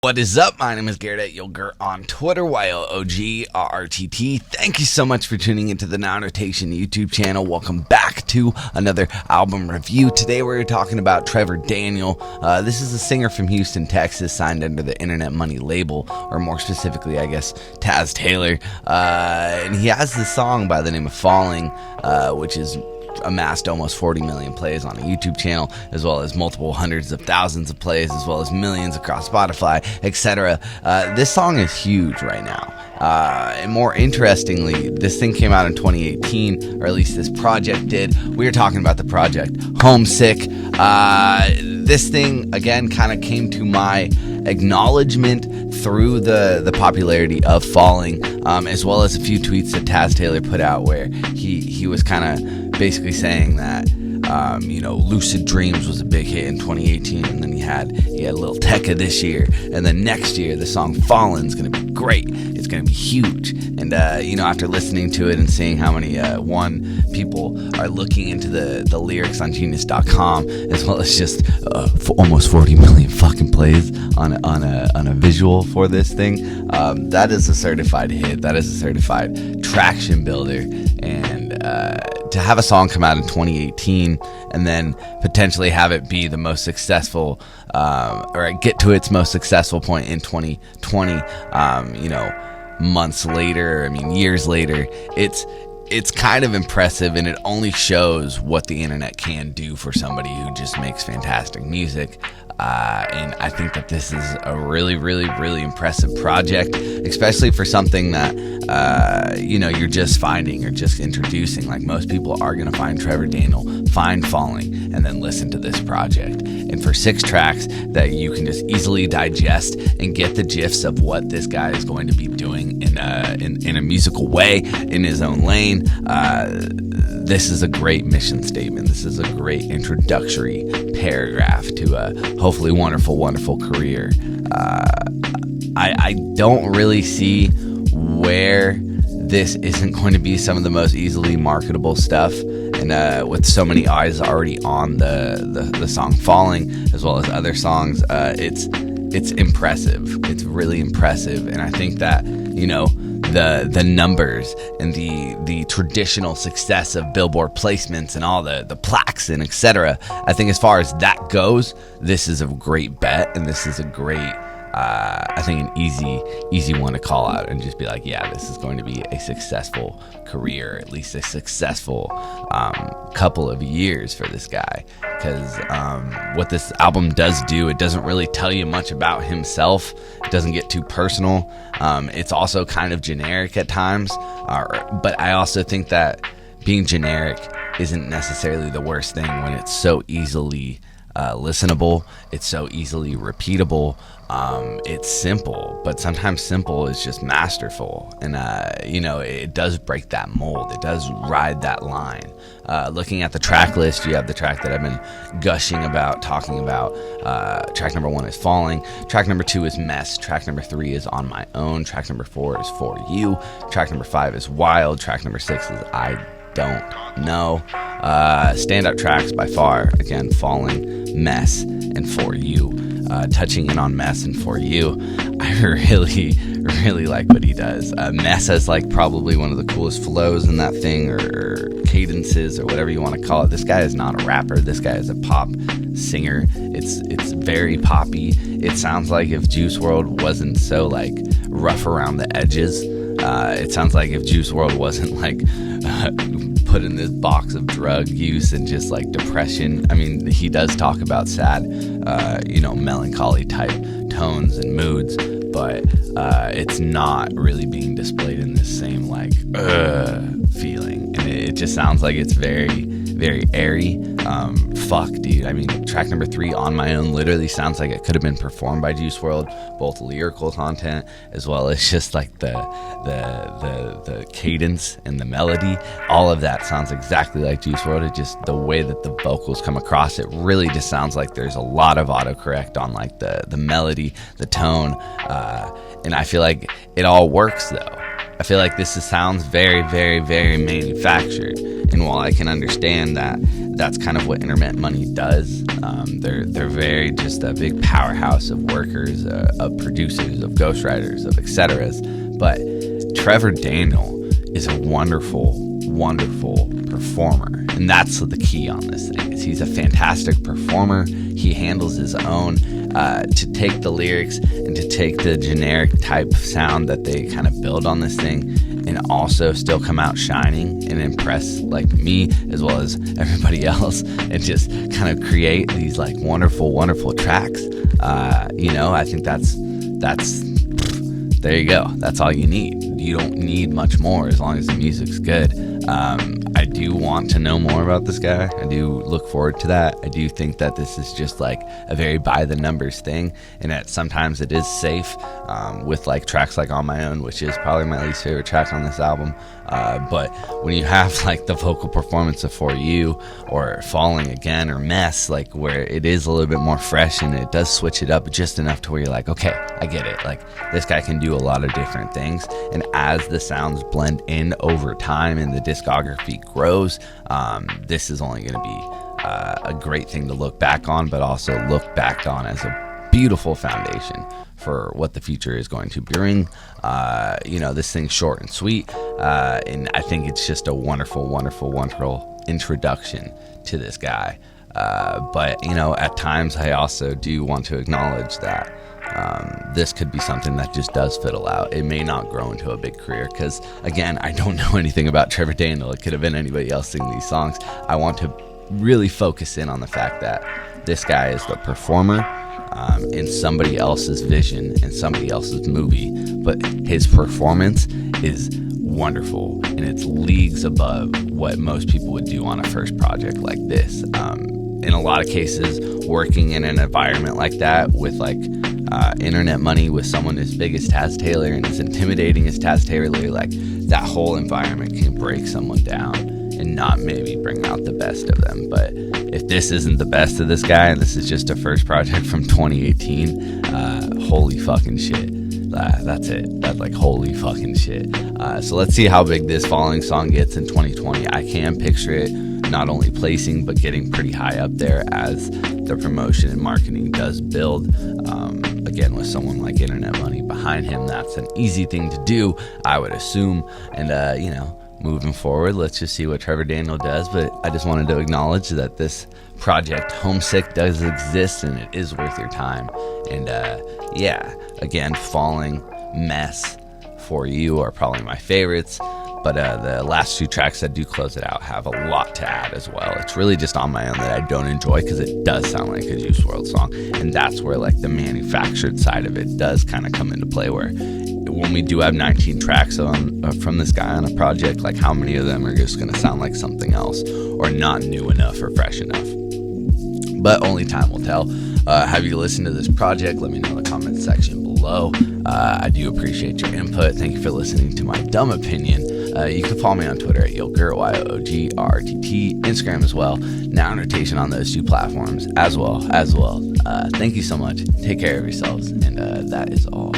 What is up? My name is Garrett, Yogurt on Twitter, YOOGRRTT. Thank you so much for tuning into the INROTATION YouTube channel. Welcome back to another album review. Today we're talking about Trevor Daniel. This is a singer from Houston, Texas, signed under the Internet Money label, or more specifically, I guess, Taz Taylor. And he has this song by the name of Falling, which is amassed almost 40 million plays on a YouTube channel, as well as multiple hundreds of thousands of plays, as well as millions across Spotify, etc. This song is huge right now. And more interestingly, this thing came out in 2018, or at least this project did. We were talking about the project Homesick. This thing, again, kind of came to my acknowledgement through the popularity of Falling, as well as a few tweets that Taz Taylor put out where he was kind of basically saying that Lucid Dreams was a big hit in 2018, and then he had Lil Tecca this year, and then next year the song Fallen is going to be great. It's going to be huge. And after listening to it and seeing how many people are looking into the lyrics on Genius.com, as well as just almost 40 million fucking plays on a visual for this thing, that is a certified hit. That is a certified traction builder. And to have a song come out in 2018 and then potentially have it be the most successful, or get to its most successful point in 2020, months later, years later, it's kind of impressive, and it only shows what the internet can do for somebody who just makes fantastic music. And I think that this is a really, really, really impressive project, especially for something that, you're just finding or just introducing. Like, most people are going to find Trevor Daniel, find Falling, and then listen to this project. And for 6 tracks that you can just easily digest and get the gifs of what this guy is going to be doing in a musical way, in his own lane, this is a great mission statement. This is a great introductory paragraph to a hopefully wonderful, wonderful career. I don't really see where this isn't going to be some of the most easily marketable stuff. And with so many eyes already on the song Falling, as well as other songs, it's impressive. It's really impressive. And I think that, the numbers and the traditional success of Billboard placements and all the plaques and etc. I think as far as that goes, this is a great bet, and this is a great, I think, an easy one to call out and just be like, yeah, this is going to be a successful career, at least a successful couple of years for this guy. Because what this album does do, it doesn't really tell you much about himself. It doesn't get too personal. It's also kind of generic at times. But I also think that being generic isn't necessarily the worst thing when it's so easily listenable. It's so easily repeatable. It's simple, but sometimes simple is just masterful. And, it does break that mold. It does ride that line. Looking at the track list, you have the track that I've been gushing about, talking about. Track number 1 is Falling. Track number 2 is Mess. Track number 3 is On My Own. Track number 4 is For You. Track number 5 is Wild. Track number 6 is I Don't Know. Standout tracks by far, again, Falling, Mess, and For You. Touching in on Mess and For You, I really, really like what he does. Mess has probably one of the coolest flows in that thing, or cadences, or whatever you want to call it. This guy is not a rapper. This guy is a pop singer. It's very poppy. It sounds like if Juice WRLD wasn't so rough around the edges. It sounds like if Juice WRLD wasn't put in this box of drug use and just depression. He does talk about sad, melancholy type tones and moods, but it's not really being displayed in this same feeling. And it just sounds like it's very, very airy. Fuck, dude. Track number 3, On My Own, literally sounds like it could have been performed by Juice WRLD, both lyrical content as well as just the cadence and the melody. All of that sounds exactly like Juice WRLD. It just, the way that the vocals come across, it really just sounds like there's a lot of autocorrect on the melody, the tone, and I feel like it all works though. I feel like this sounds very, very, very manufactured, And while I can understand that that's kind of what Internet Money does, they're very just a big powerhouse of workers, of producers, of ghostwriters, of etc. But Trevor Daniel is a wonderful, wonderful performer, and that's the key on this thing. Is he's a fantastic performer. He handles his own. To take the lyrics and to take the generic type of sound that they kind of build on this thing, and also still come out shining and impress like me as well as everybody else, and just kind of create these like wonderful, wonderful tracks. I think that's there you go. That's all you need. You don't need much more as long as the music's good. I do want to know more about this guy. I do look forward to that. I do think that this is just like a very by the numbers thing, and that sometimes it is safe with like tracks like On My Own, which is probably my least favorite track on this album. But when you have like the vocal performance of For You or Falling Again or Mess, like where it is a little bit more fresh and it does switch it up just enough to where you're like, okay, I get it. Like this guy can do a lot of different things. And as the sounds blend in over time and the discography grows, this is only going to be a great thing to look back on, but also look back on as a beautiful foundation for what the future is going to bring. This thing's short and sweet, and I think it's just a wonderful, wonderful, wonderful introduction to this guy. But at times I also do want to acknowledge that this could be something that just does fiddle out. It may not grow into a big career because, again, I don't know anything about Trevor Daniel. It could have been anybody else singing these songs. I want to really focus in on the fact that this guy is the performer in somebody else's vision and somebody else's movie, but his performance is wonderful and it's leagues above what most people would do on a first project like this. In a lot of cases, working in an environment like that with like Internet Money, with someone as big as Taz Taylor and as intimidating as Taz Taylor, like that whole environment can break someone down and not maybe bring out the best of them. But if this isn't the best of this guy and this is just a first project from 2018, holy fucking shit. That's it. That's like holy fucking shit. So let's see how big this following song gets in 2020. I can picture it not only placing but getting pretty high up there as the promotion and marketing does build. Again, with someone like Internet Money behind him, that's an easy thing to do, I would assume. And moving forward, let's just see what Trevor Daniel does. But I just wanted to acknowledge that this project, Homesick, does exist and it is worth your time. And again, Falling, Mess, For You are probably my favorites. But the last two tracks that do close it out have a lot to add as well. It's really just On My Own that I don't enjoy because it does sound like a Juice WRLD song. And that's where like the manufactured side of it does kind of come into play, where when we do have 19 tracks from this guy on a project, like how many of them are just going to sound like something else or not new enough or fresh enough? But only time will tell. Have you listened to this project? Let me know in the comments section below. I do appreciate your input. Thank you for listening to my dumb opinion. You can follow me on Twitter at YoGarrett, YoGRRTT, Instagram as well. Now INROTATION on those two platforms as well. Thank you so much. Take care of yourselves, and that is all.